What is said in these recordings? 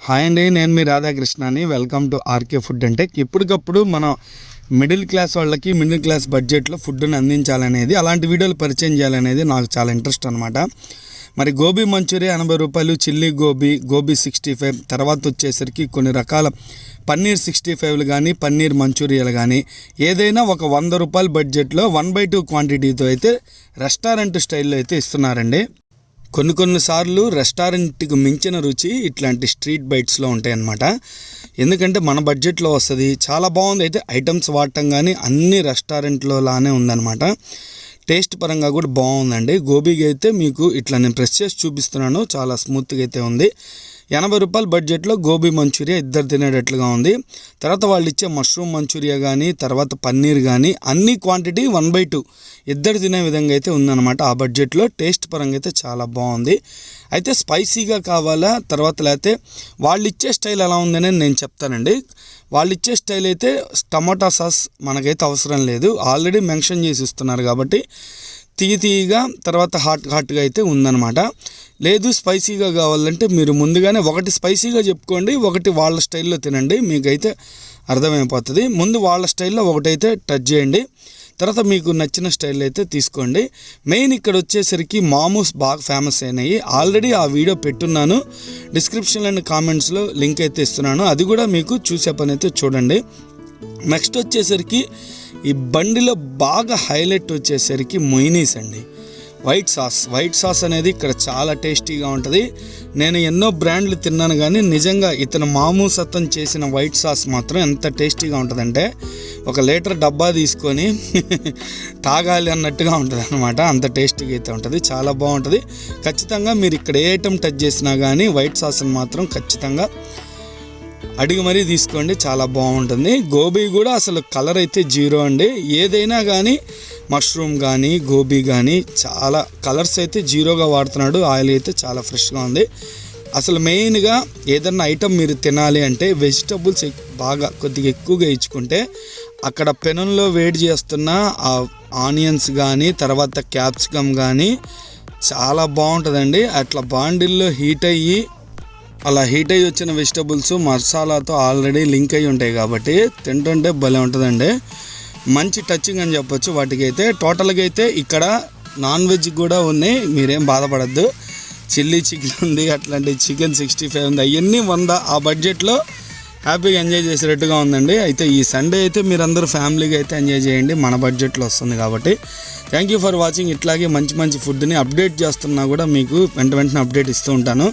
Hi అండి, నేను మీ రాధాకృష్ణని. Welcome to RK food and tech. ఇప్పటికప్పుడు మనం మిడిల్ క్లాస్ వాళ్ళకి మిడిల్ క్లాస్ బడ్జెట్లో ఫుడ్ని అందించాలనేది, అలాంటి వీడియోలు పరిచయం చేయాలనేది నాకు చాలా ఇంట్రెస్ట్ అనమాట. మరి గోబీ మంచూరియా 80 రూపాయలు, చిల్లీ గోబీ 65, తర్వాత వచ్చేసరికి కొన్ని రకాల పన్నీర్ 65లు కానీ పన్నీర్ మంచూరియాలు కానీ ఏదైనా ఒక 100 రూపాయల బడ్జెట్లో 1/2 క్వాంటిటీతో అయితే రెస్టారెంట్ స్టైల్లో అయితే ఇస్తున్నారండి. కొన్నిసార్లు రెస్టారెంట్కి మించిన రుచి ఇట్లాంటి స్ట్రీట్ బైట్స్లో ఉంటాయి అన్నమాట. ఎందుకంటే మన బడ్జెట్లో వస్తుంది, చాలా బాగుంది. అయితే ఐటమ్స్ వాడటం కానీ అన్ని రెస్టారెంట్లో లానే ఉందన్నమాట. టేస్ట్ పరంగా కూడా బాగుందండి. గోబీకి అయితే మీకు ఇట్లా నేను ప్రెస్ చేసి చూపిస్తున్నాను, చాలా స్మూత్గా అయితే ఉంది. 80 రూపాయల బడ్జెట్లో గోబీ మంచూరియా ఇద్దరు తినేటట్లుగా ఉంది. తర్వాత వాళ్ళు ఇచ్చే మష్రూమ్ మంచూరియా కానీ తర్వాత పన్నీర్ కానీ అన్ని క్వాంటిటీ 1/2 ఇద్దరు తినే విధంగా అయితే ఉందన్నమాట. ఆ బడ్జెట్లో టేస్ట్ పరంగా అయితే చాలా బాగుంది. అయితే స్పైసీగా కావాలా తర్వాత లేకపోతే వాళ్ళు ఇచ్చే స్టైల్ ఎలా ఉందని నేను చెప్తానండి. వాళ్ళు ఇచ్చే స్టైల్ అయితే టమాటా సాస్ మనకైతే అవసరం లేదు, ఆల్రెడీ మెన్షన్ చేసి ఇస్తున్నారు కాబట్టి తీయగా తర్వాత హాట్గా అయితే ఉందన్నమాట. లేదు స్పైసీగా కావాలంటే మీరు ముందుగానే ఒకటి స్పైసీగా చెప్పుకోండి, ఒకటి వాళ్ళ స్టైల్లో తినండి, మీకైతే అర్థమైపోతుంది. ముందు వాళ్ళ స్టైల్లో ఒకటైతే టచ్ చేయండి, తర్వాత మీకు నచ్చిన స్టైల్ అయితే తీసుకోండి. మెయిన్ ఇక్కడ వచ్చేసరికి మామూస్ బాగా ఫేమస్ అయినాయి. ఆల్రెడీ ఆ వీడియో పెట్టున్నాను, డిస్క్రిప్షన్లో అండ్ కామెంట్స్లో లింక్ అయితే ఇస్తున్నాను, అది కూడా మీకు చూసే పని అయితే చూడండి. నెక్స్ట్ వచ్చేసరికి ఈ బండిలో బాగా హైలైట్ వచ్చేసరికి మొయినీస్ అండి. వైట్ సాస్ అనేది ఇక్కడ చాలా టేస్టీగా ఉంటుంది. నేను ఎన్నో బ్రాండ్లు తిన్నాను కానీ నిజంగా ఇతను మామూస్ అతను చేసిన వైట్ సాస్ మాత్రం ఎంత టేస్టీగా ఉంటుందంటే 1 లీటర్ డబ్బా తీసుకొని తాగాలి అన్నట్టుగా ఉంటుంది అనమాట. అంత టేస్టీగా అయితే ఉంటుంది, చాలా బాగుంటుంది. ఖచ్చితంగా మీరు ఇక్కడ ఏ ఐటమ్ టచ్ చేసినా కానీ వైట్ సాస్ని మాత్రం ఖచ్చితంగా అడిగి మరీ తీసుకోండి, చాలా బాగుంటుంది. గోబీ కూడా అసలు కలర్ అయితే 0 అండి. ఏదైనా కానీ మష్రూమ్ కానీ గోబీ కానీ చాలా కలర్స్ అయితే 0గా వాడుతున్నాడు. ఆయిల్ అయితే చాలా ఫ్రెష్గా ఉంది. అసలు మెయిన్గా ఏదన్నా ఐటమ్ మీరు తినాలి అంటే వెజిటబుల్స్ బాగా కొద్దిగా ఎక్కువగా ఇచ్చుకుంటే అక్కడ పెనంలో వేడి చేస్తున్న ఆ ఆనియన్స్ కానీ తర్వాత క్యాప్సికమ్ కానీ చాలా బాగుంటుందండి. అట్లా బాండిల్లో హీట్ అయ్యి వచ్చిన వెజిటబుల్స్ మసాలాతో ఆల్రెడీ లింక్ అయ్యి ఉంటాయి కాబట్టి తింటుంటే భలే ఉంటుందండి. మంచి టచింగ్ అని చెప్పొచ్చు వాటికైతే. టోటల్గా అయితే ఇక్కడ నాన్ వెజ్ కూడా ఉన్నాయి, మీరేం బాధపడద్దు. చిల్లీ చికెన్ ఉంది, అట్లాంటి చికెన్ 65 ఉంది, అవన్నీ 100 ఆ బడ్జెట్లో హ్యాపీగా ఎంజాయ్ చేసేటట్టుగా ఉందండి. అయితే ఈ సండే అయితే మీరందరూ ఫ్యామిలీగా అయితే ఎంజాయ్ చేయండి, మన బడ్జెట్లో వస్తుంది కాబట్టి. Thank you for watching. ఇట్లాగే మంచి ఫుడ్ని అప్డేట్ చేస్తున్నా కూడా మీకు వెంటనే అప్డేట్ ఇస్తూ ఉంటాను.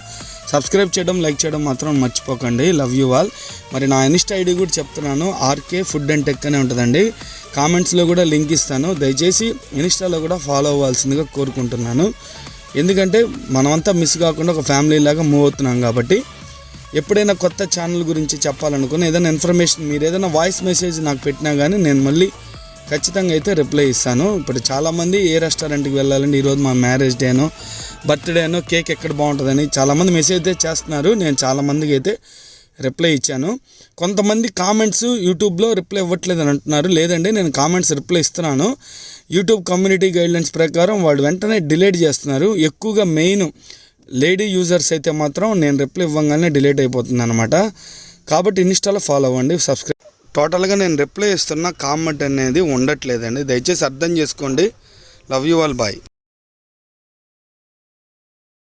సబ్స్క్రైబ్ చేయడం, లైక్ చేయడం మాత్రం మర్చిపోకండి. Love you all. మరి నా ఇన్స్టా ఐడి కూడా చెప్తున్నాను, ఆర్కే ఫుడ్ అండ్ టెక్ అనే ఉంటుందండి. కామెంట్స్లో కూడా లింక్ ఇస్తాను, దయచేసి ఇన్స్టాలో కూడా ఫాలో అవ్వాల్సిందిగా కోరుకుంటున్నాను. ఎందుకంటే మనమంతా మిస్ కాకుండా ఒక ఫ్యామిలీ లాగా మూవ్ అవుతున్నాం కాబట్టి ఎప్పుడైనా కొత్త ఛానల్ గురించి చెప్పాలనుకుని ఏదైనా ఇన్ఫర్మేషన్ మీరు ఏదైనా వాయిస్ మెసేజ్ నాకు పెట్టినా కానీ నేను మళ్ళీ ఖచ్చితంగా అయితే రిప్లై ఇస్తాను. ఇప్పుడు చాలామంది ఏ రెస్టారెంట్కి వెళ్ళాలండి, ఈరోజు మా మ్యారేజ్ డేనో బర్త్డేనో కేక్ ఎక్కడ బాగుంటుందని చాలామంది మెసేజ్ అయితే చేస్తున్నారు. నేను చాలామందికి అయితే రిప్లై ఇచ్చాను. కొంతమంది కామెంట్స్ యూట్యూబ్లో రిప్లై ఇవ్వట్లేదు అని అంటున్నారు. లేదండి, నేను కామెంట్స్ రిప్లై ఇస్తున్నాను. యూట్యూబ్ కమ్యూనిటీ గైడ్లైన్స్ ప్రకారం వాళ్ళు వెంటనే డిలీట్ చేస్తున్నారు. ఎక్కువగా మెయిన్ లేడీ యూజర్స్ అయితే మాత్రం నేను రిప్లై ఇవ్వగానే డిలీట్ అయిపోతుంది అనమాట. కాబట్టి ఇన్స్టాలో ఫాలో అవ్వండి, సబ్స్క్రైబ్. టోటల్గా నేను రిప్లై ఇస్తున్న కామెంట్ అనేది ఉండట్లేదండి, దయచేసి అర్థం చేసుకోండి. Love you all, bye.